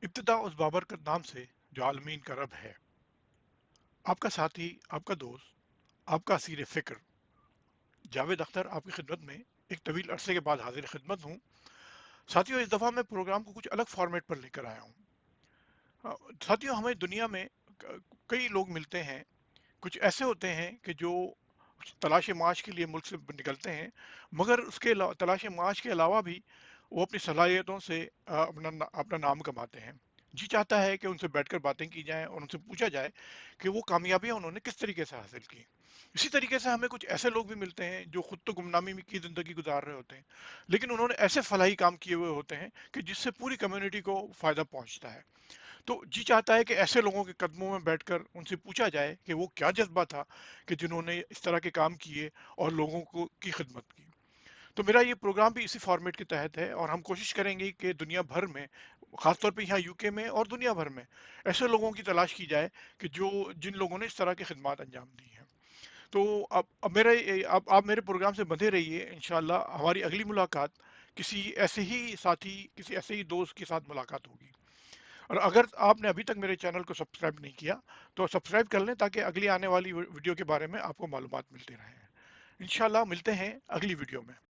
इब्तिदा उस बाबरकत नाम से जो आलमीन का रब है। आपका साथी, आपका दोस्त, आपका असीर फिक्र जावेद अख्तर आपकी खिदमत में एक तवील अरसे के बाद हाजिर खिदमत हूँ। साथियों, इस दफ़ा मैं प्रोग्राम को कुछ अलग फॉर्मेट पर लेकर आया हूँ। साथियों, हमें दुनिया में कई लोग मिलते हैं। कुछ ऐसे होते हैं कि जो तलाश माश के लिए मुल्क से निकलते हैं, मगर उसके तलाश माश के अलावा भी वो अपनी सलाहियतों से अपना नाम कमाते हैं। जी चाहता है कि उनसे बैठकर बातें की जाएं और उनसे पूछा जाए कि वो कामयाबियां उन्होंने किस तरीके से हासिल की। इसी तरीके से हमें कुछ ऐसे लोग भी मिलते हैं जो खुद तो गुमनामी में की ज़िंदगी गुजार रहे होते हैं, लेकिन उन्होंने ऐसे फलाही काम किए हुए होते हैं कि जिससे पूरी कम्युनिटी को फ़ायदा पहुंचता है। तो जी चाहता है कि ऐसे लोगों के कदमों में बैठकर उनसे पूछा जाए कि वो क्या जज्बा था कि जिन्होंने इस तरह के काम किए और लोगों को की खिदमत की। तो मेरा ये प्रोग्राम भी इसी फॉर्मेट के तहत है और हम कोशिश करेंगे कि दुनिया भर में, खासतौर पे यहाँ यूके में और दुनिया भर में, ऐसे लोगों की तलाश की जाए कि जो जिन लोगों ने इस तरह की खिदमत अंजाम दी हैं। तो अब मेरे अब आप मेरे प्रोग्राम से बंधे रहिए। इंशाल्लाह हमारी अगली मुलाकात किसी ऐसे ही साथी, किसी ऐसे ही दोस्त के साथ मुलाकात होगी। और अगर आपने अभी तक मेरे चैनल को सब्सक्राइब नहीं किया तो सब्सक्राइब कर लें, ताकि अगली आने वाली वीडियो के बारे में आपको मालूमात मिलती रहे। इंशाल्लाह मिलते हैं अगली वीडियो में।